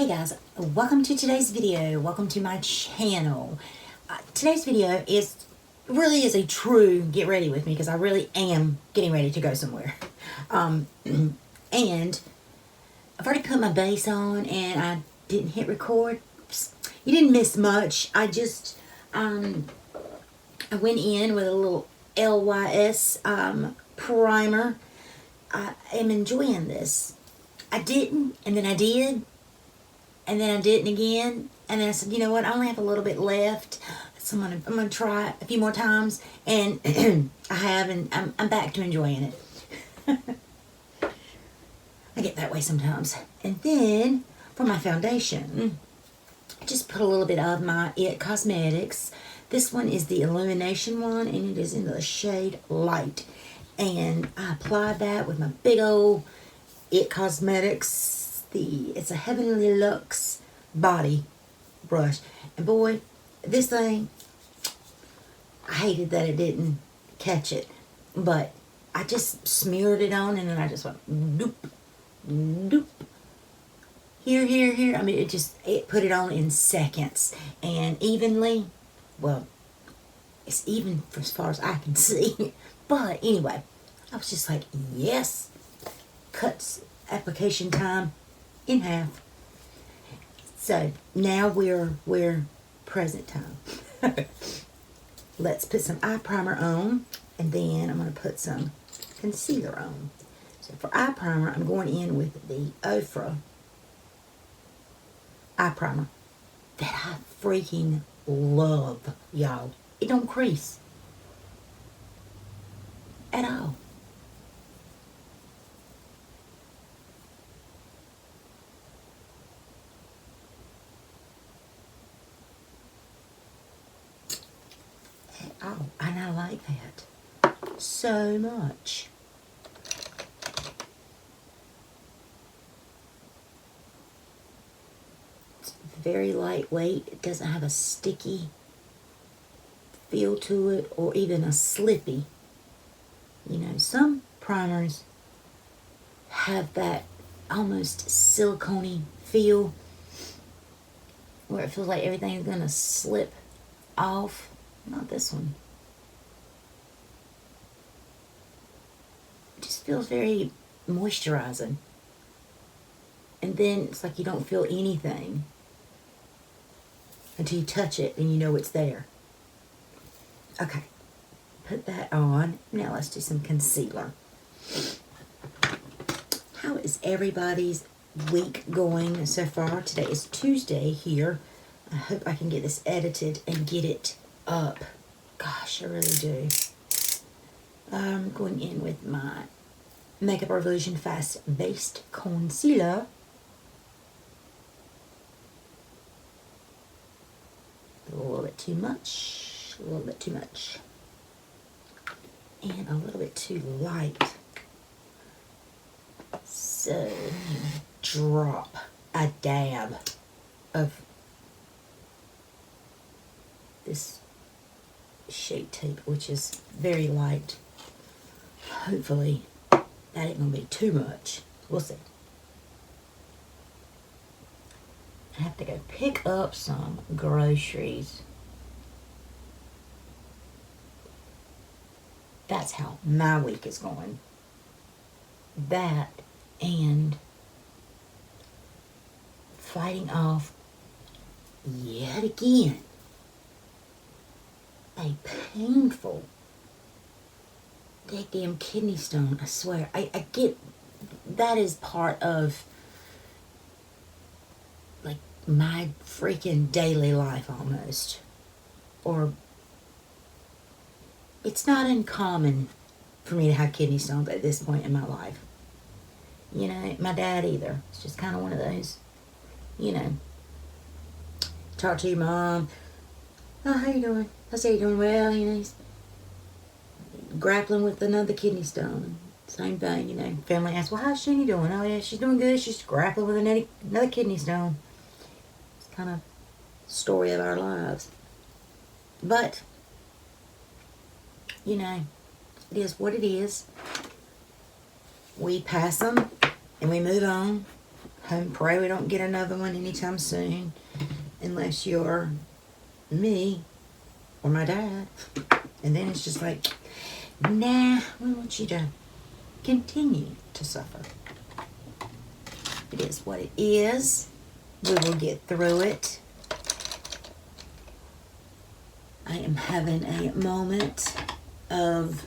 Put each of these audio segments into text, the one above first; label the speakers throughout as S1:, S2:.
S1: Hey guys, welcome to today's video. Welcome to my channel. Today's video really is a true get ready with me because I really am getting ready to go somewhere. And I've already put my bass on and I didn't hit record. You didn't miss much. I just I went in with a little LYS primer. I am enjoying this. I didn't, and then I did, and then I didn't again, and then I said, you know what, I only have a little bit left, so I'm gonna try it a few more times, and I have, and I'm back to enjoying it. I get that way sometimes. And then for my foundation, I just put a little bit of my It Cosmetics. This one is the illumination one, and it is in the shade Light. And I applied that with my big old It Cosmetics. It's a Heavenly Luxe body brush. And boy, this thing, I hated that it didn't catch it. But I just smeared it on, and then I just went doop, doop. Here, here, here. I mean, it put it on in seconds. And evenly, well, it's even as far as I can see. But anyway, I was just like, yes. Cuts application time in half. So now we're present time. Let's put some eye primer on, and then I'm going to put some concealer on. So for eye primer, I'm going in with the Ofra eye primer that I freaking love, y'all. It don't crease at all. Oh, and I like that so much. It's very lightweight. It doesn't have a sticky feel to it or even a slippy. You know, some primers have that almost silicone-y feel where it feels like everything is going to slip off. Not this one. It just feels very moisturizing. And then it's like you don't feel anything until you touch it and you know it's there. Okay. Put that on. Now let's do some concealer. How is everybody's week going so far? Today is Tuesday here. I hope I can get this edited and get it up. Gosh, I really do. I'm going in with my Makeup Revolution Fast Based Concealer. A little bit too much. A little bit too much. And a little bit too light. So, drop a dab of this Shape Tape, which is very light. Hopefully that ain't gonna be too much. We'll see. I have to go pick up some groceries. That's how my week is going. That and fighting off yet again a painful damn kidney stone. I swear, I get that is part of like my freaking daily life almost. Or it's not uncommon for me to have kidney stones at this point in my life. You know, my dad either. It's just kind of one of those, you know, talk to your mom. Oh, how you doing? I say you're doing well, you know, he's grappling with another kidney stone. Same thing, you know. Family asks, well, how's Shani doing? Oh, yeah, she's doing good. She's grappling with another kidney stone. It's kind of story of our lives. But, you know, it is what it is. We pass them and we move on. Hope and pray we don't get another one anytime soon, unless you're me or my dad. And then it's just like, nah, we want you to continue to suffer. It is what it is. We will get through it. I am having a moment of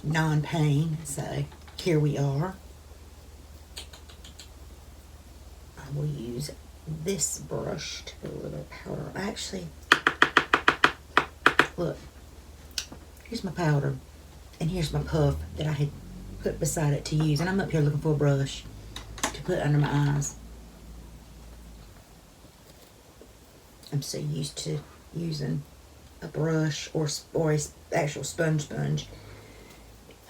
S1: non-pain, so here we are. I will use this brush to put a little bit of powder. Actually, look, here's my powder, and here's my puff that I had put beside it to use. And I'm up here looking for a brush to put under my eyes. I'm so used to using a brush or a actual sponge.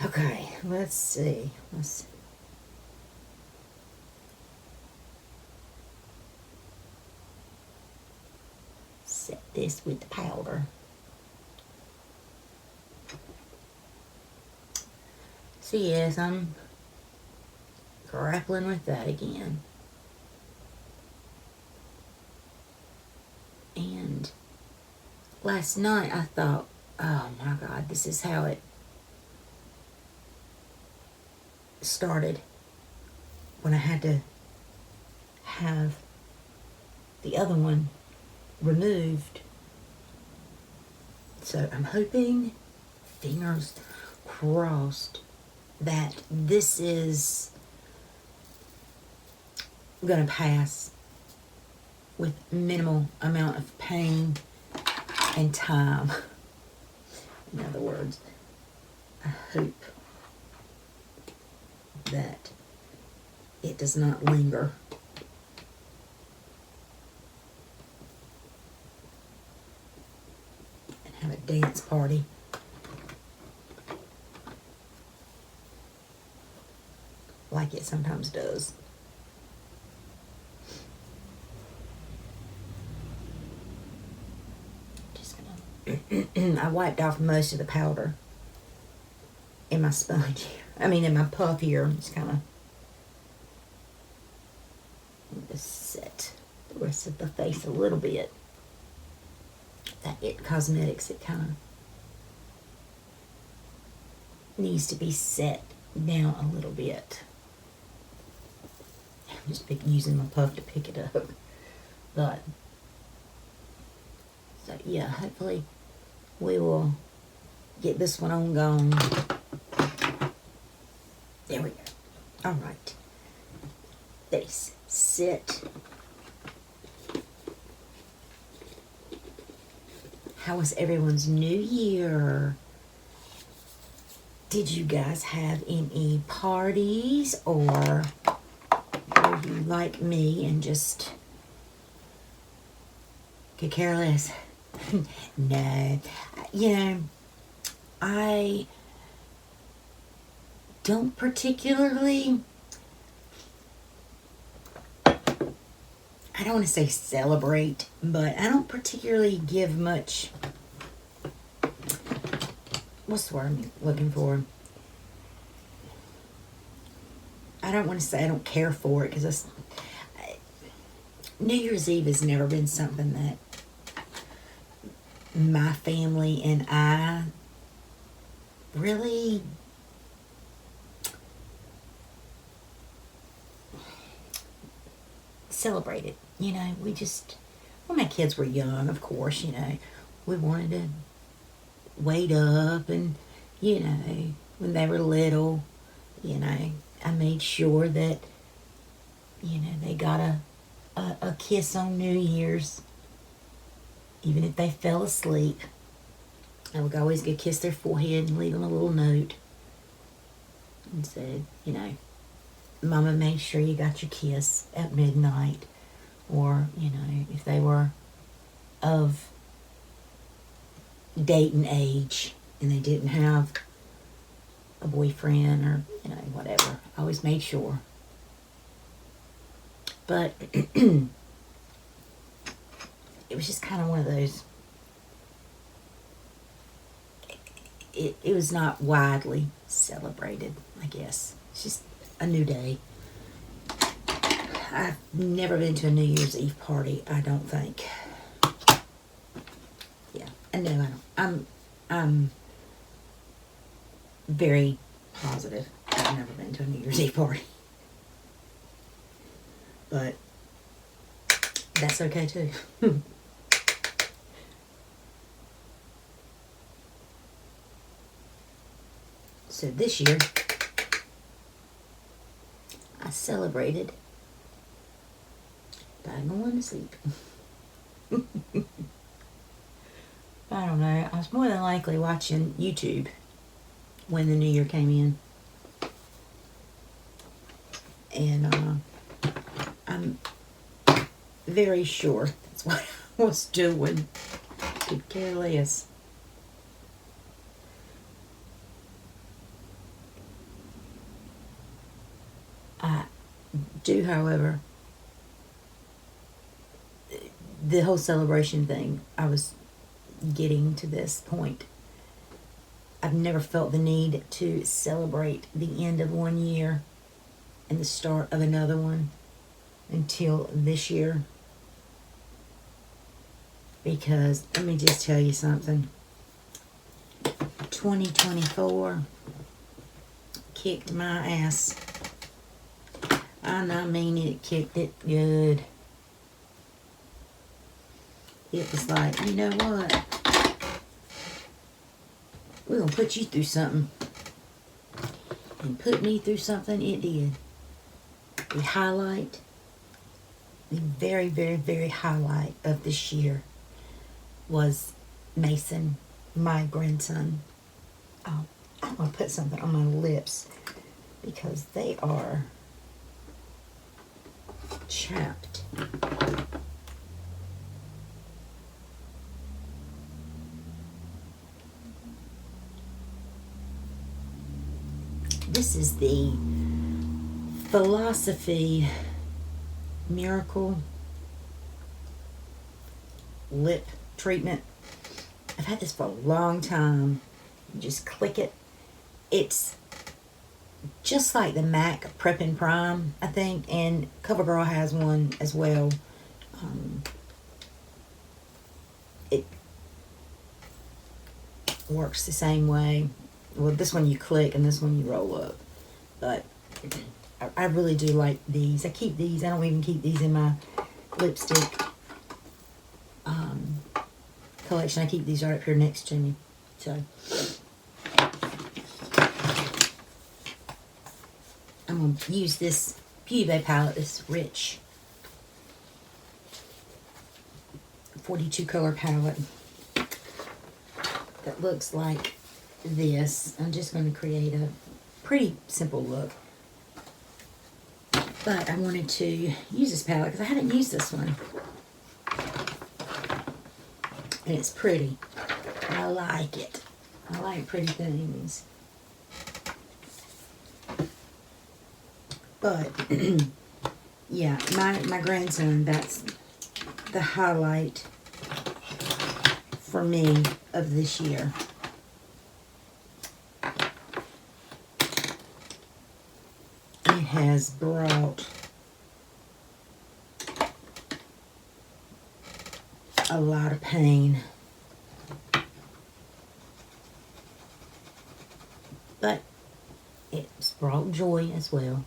S1: Okay, let's see. Set this with the powder. So yes, I'm grappling with that again. And last night I thought, oh my God, this is how it started when I had to have the other one removed. So I'm hoping, fingers crossed, that this is gonna pass with minimal amount of pain and time. In other words, I hope that it does not linger. And have a dance party. Like it sometimes does. I wiped off most of the powder in my sponge. In my puff here. Just kind of just set the rest of the face a little bit. That It Cosmetics, it kind of needs to be set down a little bit. I'm just using my puff to pick it up. But so yeah, hopefully we will get this one on gone. There we go. All right. Face, sit. How was everyone's New Year? Did you guys have any parties, or were you like me and just could care less? No. I don't particularly, I don't want to say celebrate, but I don't particularly give much, what's the word I'm looking for? I don't want to say I don't care for it, because New Year's Eve has never been something that my family and I really celebrated. We just, when my kids were young, of course, we wanted to wait up, and, when they were little, I made sure that, they got a kiss on New Year's. Even if they fell asleep, I would always go kiss their forehead and leave them a little note and said, Mama made sure you got your kiss at midnight. Or, if they were of dating age and they didn't have a boyfriend or, whatever. I always made sure. But it was just kind of one of those, it was not widely celebrated, I guess. It's just a new day. I've never been to a New Year's Eve party, I don't think. Yeah, and no, I don't. I'm very positive I've never been to a New Year's Eve party. But that's okay too. So this year, I celebrated by going to sleep. I don't know. I was more than likely watching YouTube when the new year came in. And I'm very sure that's what I was doing. Could care less. I do, however, the whole celebration thing, I was getting to this point. I've never felt the need to celebrate the end of one year and the start of another one until this year. Because let me just tell you something. 2024 kicked my ass. And I mean, it kicked it good. It was like, you know what? We're going to put you through something. And put me through something, it did. The highlight, the very, very, very highlight of this year was Mason, my grandson. Oh, I'm going to put something on my lips because they are chapped. This is the Philosophy Miracle Lip Treatment. I've had this for a long time. You just click it. It's just like the MAC Prep and Prime, I think, and CoverGirl has one as well. It works the same way. Well, this one you click and this one you roll up. But I really do like these. I keep these. I don't even keep these in my lipstick collection. I keep these right up here next to me. So I'm going to use this Beauty Bay palette, this rich 42 color palette that looks like this. I'm just going to create a pretty simple look. But I wanted to use this palette because I haven't used this one. And it's pretty. I like it. I like pretty things. But, yeah, my grandson, that's the highlight for me of this year. It has brought a lot of pain. But it's brought joy as well.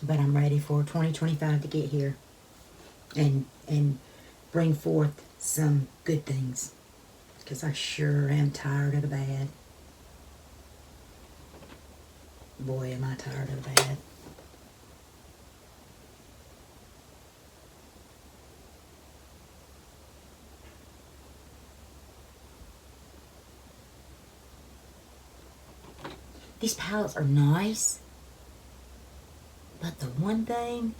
S1: But I'm ready for 2025 to get here and bring forth some good things. Because I sure am tired of the bad. Boy, am I tired of the bad. These palettes are nice. But the one thing,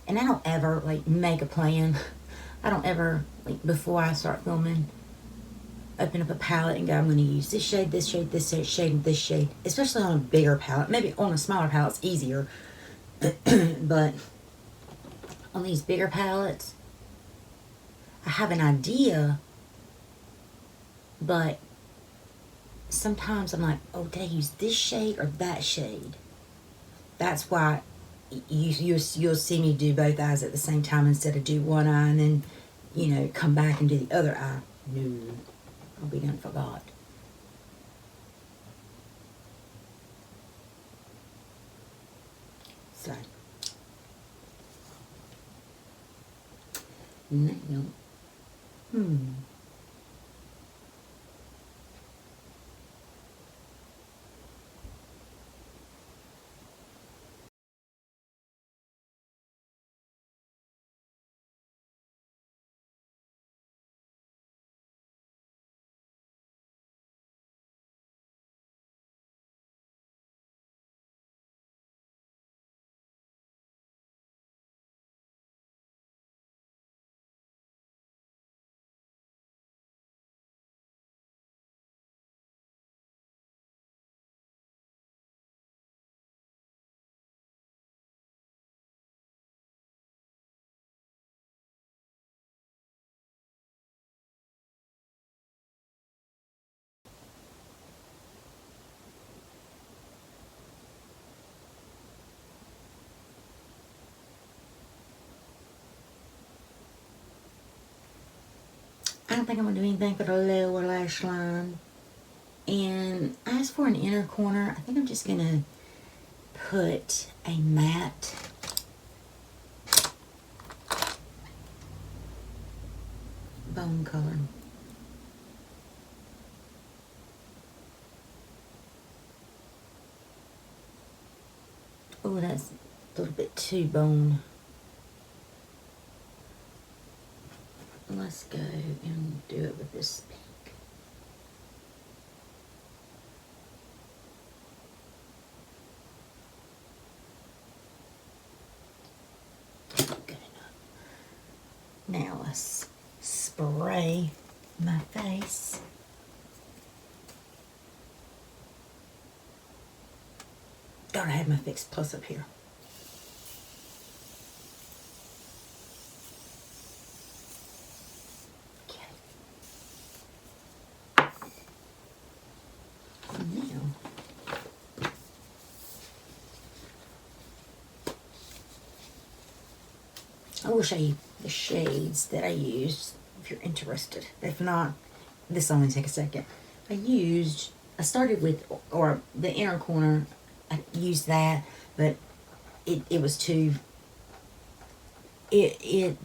S1: and I don't ever like make a plan. I don't ever, like before I start filming, open up a palette and go, I'm going to use this shade, this shade, this shade, and this shade. Especially on a bigger palette. Maybe on a smaller palette it's easier. But on these bigger palettes, I have an idea. But sometimes I'm like, oh, did I use this shade or that shade? That's why you'll see me do both eyes at the same time instead of do one eye and then, you know, come back and do the other eye. No, I'll be done forgot. So now, I don't think I'm going to do anything for the lower lash line. And as for an inner corner, I think I'm just going to put a matte bone color. Oh, that's a little bit too bone. Let's go and do it with this pink. Good enough. Now let's spray my face. Thought I had my Fix Plus up here. I will show you the shades that I used if you're interested. If not, this will only take a second. I started with, or the inner corner, I used that, but it was too, it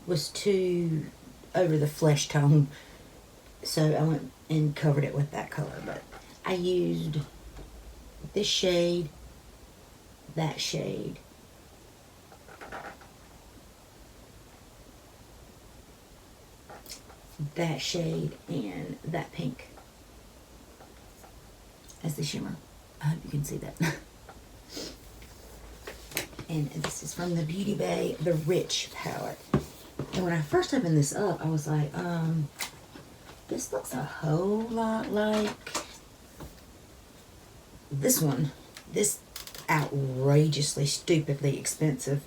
S1: was too over the flesh tone, so I went and covered it with that color. But I used this shade, that shade, that shade, and that pink as the shimmer. I hope you can see that. And this is from the Beauty Bay, the Rich palette. And when I first opened this up, I was like, this looks a whole lot like this one. This outrageously, stupidly expensive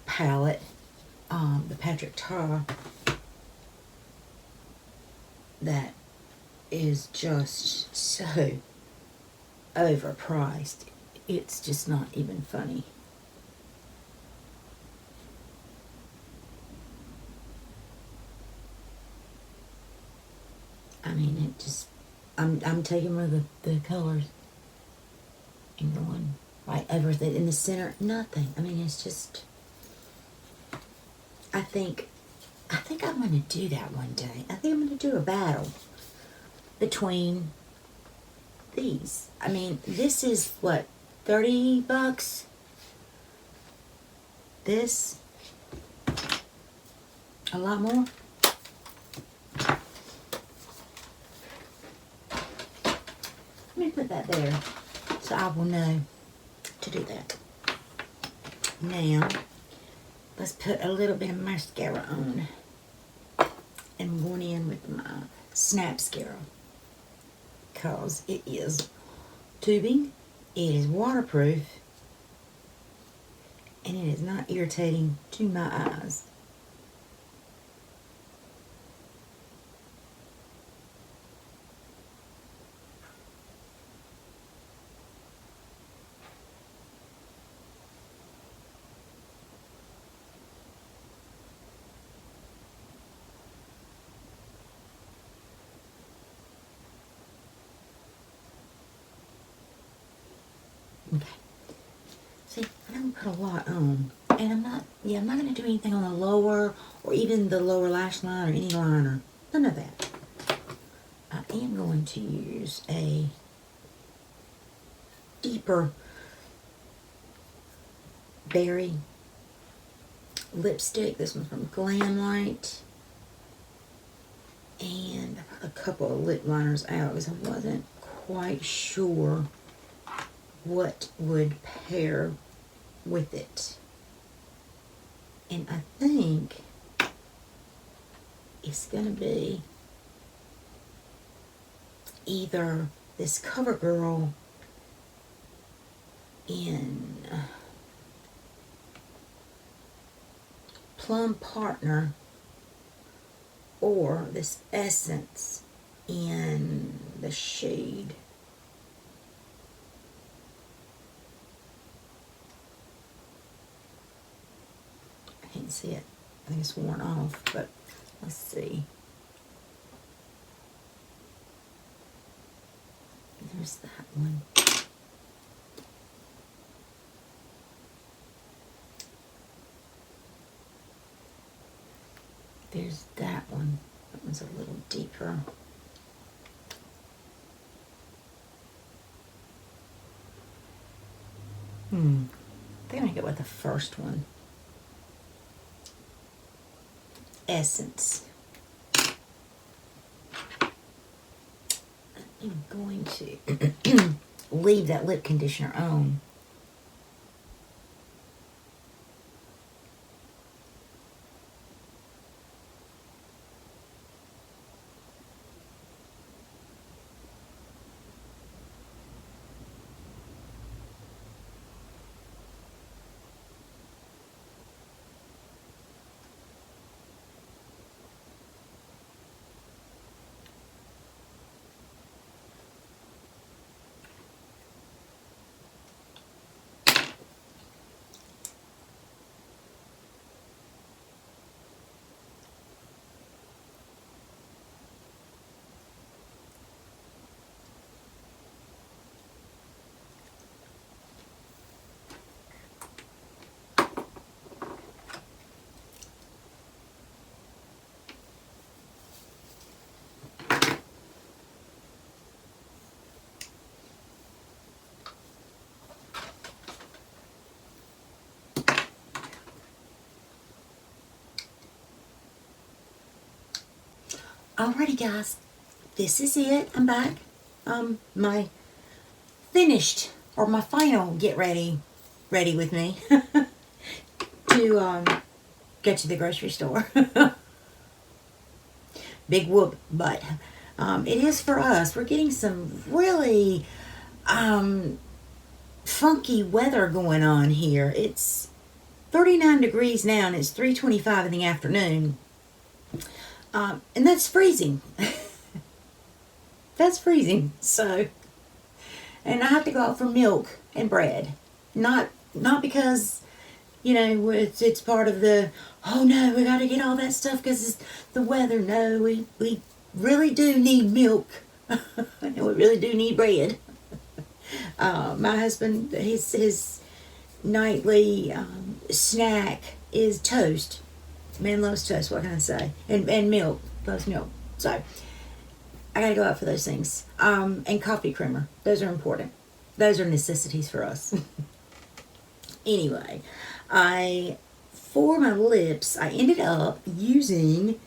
S1: palette, the Patrick Ta, that is just so overpriced. It's just not even funny. I mean, it just, I'm taking one of the colors and going right over it in the center. Nothing. I mean, it's just, I think I'm going to do that one day. I think I'm going to do a battle between these. I mean, this is what, $30? This, a lot more. Let me put that there so I will know to do that. Now, let's put a little bit of mascara on. And I'm going in with my Snap Mascara, because it is tubing, it is waterproof, and it is not irritating to my eyes. put a lot on. And I'm not going to do anything on the lower or even the lower lash line or any liner. None of that. I am going to use a deeper berry lipstick. This one's from Glamlight. And I put a couple of lip liners out because I wasn't quite sure what would pair with it. And I think it's going to be either this CoverGirl in Plum Partner or this Essence in the shade I can't see it. I think it's worn off, but let's see. There's that one. There's that one. That one's a little deeper. I think I'm gonna go with the first one. Essence. I'm going to leave that lip conditioner on. Alrighty guys, this is it. I'm back. My finished or my final get ready with me to go to the grocery store. Big whoop, but it is for us. We're getting some really funky weather going on here. It's 39 degrees now and it's 3:25 in the afternoon. And that's freezing. That's freezing. So, and I have to go out for milk and bread. Not because, you know, it's part of the, oh no, we got to get all that stuff because it's the weather. No, we really do need milk. And we really do need bread. My husband, his nightly snack is toast. Man loves toast, what can I say? And milk, loves milk. So, I gotta go out for those things. And coffee creamer. Those are important. Those are necessities for us. Anyway, for my lips, I ended up using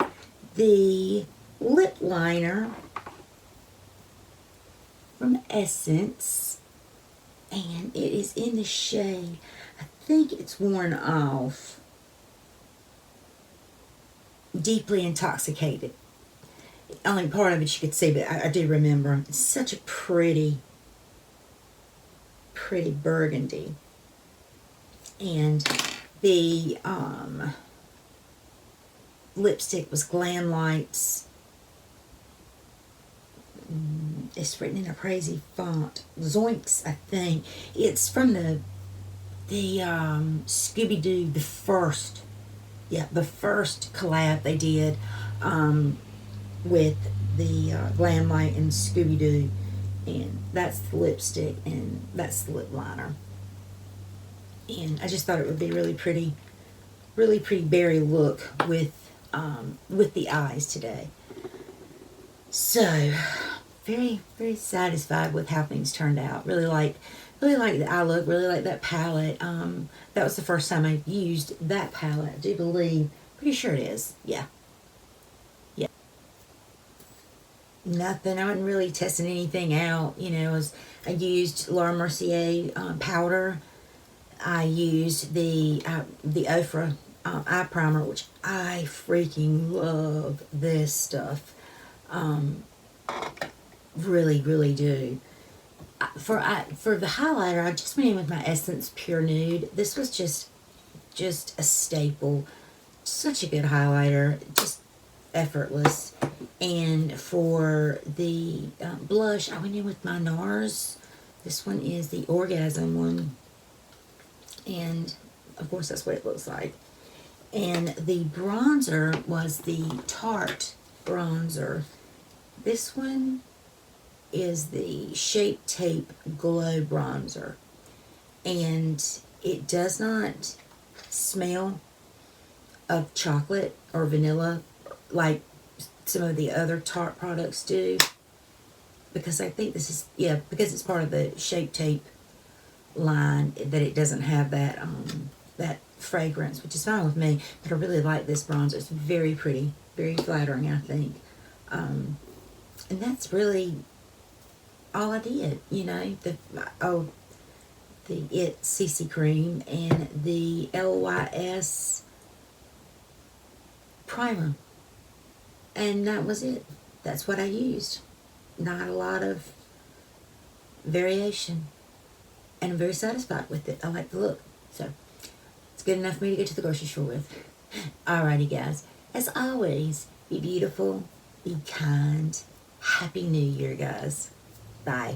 S1: the lip liner from Essence. And it is in the shade, I think it's worn off. Deeply Intoxicated. Only part of it you could see, but I do remember. It's such a pretty burgundy. And the lipstick was Glamlight's. It's written in a crazy font. Zoinks, I think. It's from the Scooby-Doo, the first collab they did with the Glamlight and Scooby-Doo. And that's the lipstick and that's the lip liner. And I just thought it would be really pretty berry look with the eyes today. So, very satisfied with how things turned out. Really like the eye look. Really like that palette. That was the first time I used that palette. I do believe. Pretty sure it is. Yeah. Yeah. Nothing. I wasn't really testing anything out. You know, I used Laura Mercier powder. I used the Ofra eye primer, which I freaking love this stuff. Really do. For the highlighter, I just went in with my Essence Pure Nude. This was just a staple. Such a good highlighter, just effortless. And for the blush, I went in with my NARS. This one is the Orgasm one, and of course that's what it looks like. And the bronzer was the Tarte bronzer. This one is the Shape Tape Glow Bronzer. And it does not smell of chocolate or vanilla like some of the other Tarte products do. Because I think this is, yeah, because it's part of the Shape Tape line, that it doesn't have that that fragrance, which is fine with me. But I really like this bronzer. It's very pretty, very flattering, I think. And that's really all I did, you know. The It CC cream and the LYS primer, and that was it. That's what I used. Not a lot of variation, and I'm very satisfied with it. I like the look, so it's good enough for me to get to the grocery store with. Alrighty, guys. As always, be beautiful, be kind. Happy New Year, guys. Bye.